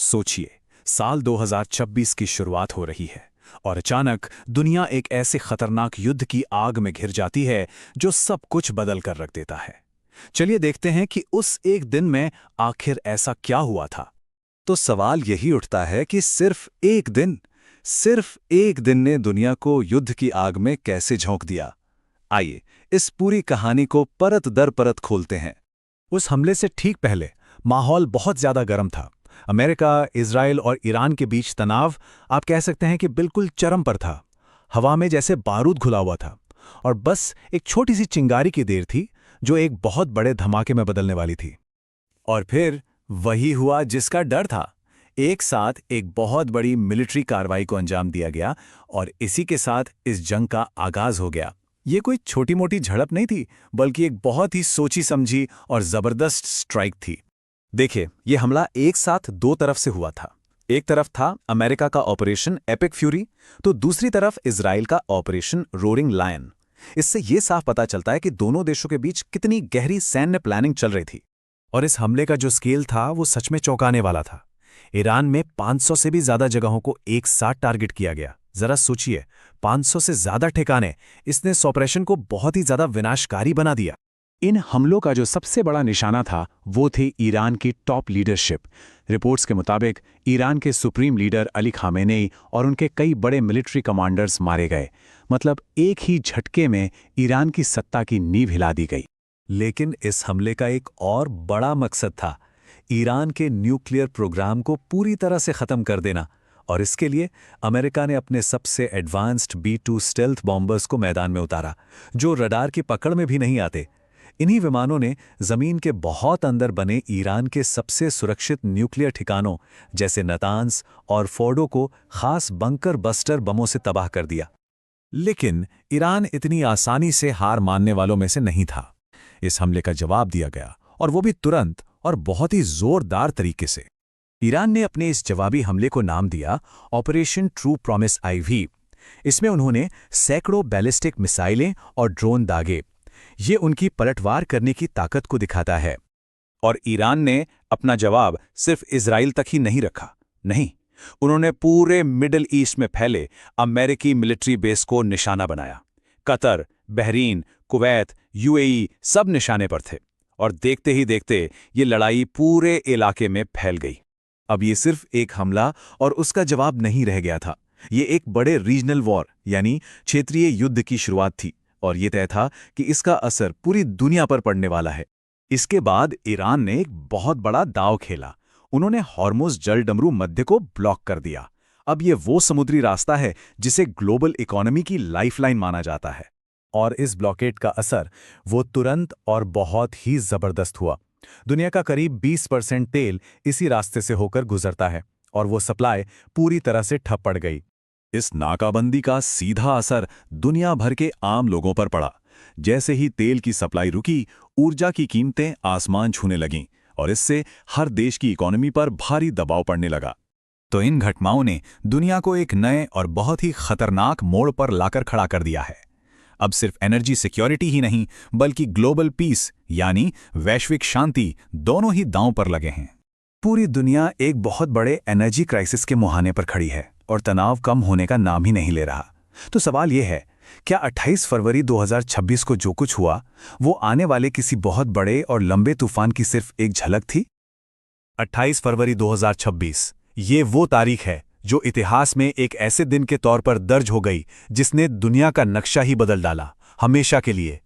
सोचिए, साल 2026 की शुरुआत हो रही है और अचानक दुनिया एक ऐसे खतरनाक युद्ध की आग में घिर जाती है जो सब कुछ बदल कर रख देता है। चलिए देखते हैं कि उस एक दिन में आखिर ऐसा क्या हुआ था। तो सवाल यही उठता है कि सिर्फ एक दिन ने दुनिया को युद्ध की आग में कैसे झोंक दिया। आइए इस पूरी कहानी को परत दर परत खोलते हैं। उस हमले से ठीक पहले माहौल बहुत ज्यादा गर्म था। अमेरिका, इजराइल और ईरान के बीच तनाव आप कह सकते हैं कि बिल्कुल चरम पर था। हवा में जैसे बारूद घुला हुआ था और बस एक छोटी सी चिंगारी की देर थी जो एक बहुत बड़े धमाके में बदलने वाली थी। और फिर वही हुआ जिसका डर था। एक साथ एक बहुत बड़ी मिलिट्री कार्रवाई को अंजाम दिया गया और इसी के साथ इस जंग का आगाज हो गया। ये कोई छोटी मोटी झड़प नहीं थी, बल्कि एक बहुत ही सोची समझी और जबरदस्त स्ट्राइक थी। देखिए, ये हमला एक साथ दो तरफ से हुआ था। एक तरफ था अमेरिका का ऑपरेशन एपिक फ्यूरी, तो दूसरी तरफ इजराइल का ऑपरेशन रोरिंग लायन। इससे ये साफ पता चलता है कि दोनों देशों के बीच कितनी गहरी सैन्य प्लानिंग चल रही थी। और इस हमले का जो स्केल था वो सच में चौंकाने वाला था। ईरान में 500 से भी ज्यादा जगहों को एक साथ टारगेट किया गया। जरा सोचिए, 500 से ज्यादा ठिकाने। इसने इस ऑपरेशन को बहुत ही ज्यादा विनाशकारी बना दिया। इन हमलों का जो सबसे बड़ा निशाना था वो थी ईरान की टॉप लीडरशिप। रिपोर्ट्स के मुताबिक ईरान के सुप्रीम लीडर अली खामेनेई और उनके कई बड़े मिलिट्री कमांडर्स मारे गए। मतलब एक ही झटके में ईरान की सत्ता की नींव हिला दी गई। लेकिन इस हमले का एक और बड़ा मकसद था, ईरान के न्यूक्लियर प्रोग्राम को पूरी तरह से खत्म कर देना। और इसके लिए अमेरिका ने अपने सबसे एडवांस्ड B-2 स्टेल्थ बॉम्बर्स को मैदान में उतारा, जो रडार की पकड़ में भी नहीं आते। इन्हीं विमानों ने जमीन के बहुत अंदर बने ईरान के सबसे सुरक्षित न्यूक्लियर ठिकानों जैसे नतांस और फोर्डो को खास बंकर बस्टर बमों से तबाह कर दिया। लेकिन ईरान इतनी आसानी से हार मानने वालों में से नहीं था। इस हमले का जवाब दिया गया, और वो भी तुरंत और बहुत ही जोरदार तरीके से। ईरान ने अपने इस जवाबी हमले को नाम दिया ऑपरेशन ट्रू प्रॉमिस IV। इसमें उन्होंने सैकड़ों बैलिस्टिक मिसाइलें और ड्रोन दागे। ये उनकी पलटवार करने की ताकत को दिखाता है। और ईरान ने अपना जवाब सिर्फ इजराइल तक ही नहीं रखा। नहीं, उन्होंने पूरे मिडिल ईस्ट में फैले अमेरिकी मिलिट्री बेस को निशाना बनाया। कतर, बहरीन, कुवैत, UAE सब निशाने पर थे। और देखते ही देखते ये लड़ाई पूरे इलाके में फैल गई। अब ये सिर्फ एक हमला और उसका जवाब नहीं रह गया था। ये एक बड़े रीजनल वॉर यानी क्षेत्रीय युद्ध की शुरुआत थी, और ये तय था कि इसका असर पूरी दुनिया पर पड़ने वाला है। इसके बाद ईरान ने एक बहुत बड़ा दांव खेला। उन्होंने हॉर्मुज़ जल डमरू मध्य को ब्लॉक कर दिया। अब ये वो समुद्री रास्ता है जिसे ग्लोबल इकोनॉमी की लाइफलाइन माना जाता है। और इस ब्लॉकेड का असर वो तुरंत और बहुत ही जबरदस्त हुआ। दुनिया का करीब 20% तेल इसी रास्ते से होकर गुजरता है, और वो सप्लाई पूरी तरह से ठप पड़ गई। इस नाकाबंदी का सीधा असर दुनिया भर के आम लोगों पर पड़ा। जैसे ही तेल की सप्लाई रुकी, ऊर्जा की कीमतें आसमान छूने लगीं, और इससे हर देश की इकोनॉमी पर भारी दबाव पड़ने लगा। तो इन घटनाओं ने दुनिया को एक नए और बहुत ही खतरनाक मोड़ पर लाकर खड़ा कर दिया है। अब सिर्फ एनर्जी सिक्योरिटी ही नहीं, बल्कि ग्लोबल पीस यानी वैश्विक शांति दोनों ही दांव पर लगे हैं। पूरी दुनिया एक बहुत बड़े एनर्जी क्राइसिस के मुहाने पर खड़ी है, और तनाव कम होने का नाम ही नहीं ले रहा। तो सवाल यह है, क्या 28 फरवरी 2026 को जो कुछ हुआ वो आने वाले किसी बहुत बड़े और लंबे तूफान की सिर्फ एक झलक थी? 28 फरवरी 2026 ये वो तारीख है जो इतिहास में एक ऐसे दिन के तौर पर दर्ज हो गई जिसने दुनिया का नक्शा ही बदल डाला, हमेशा के लिए।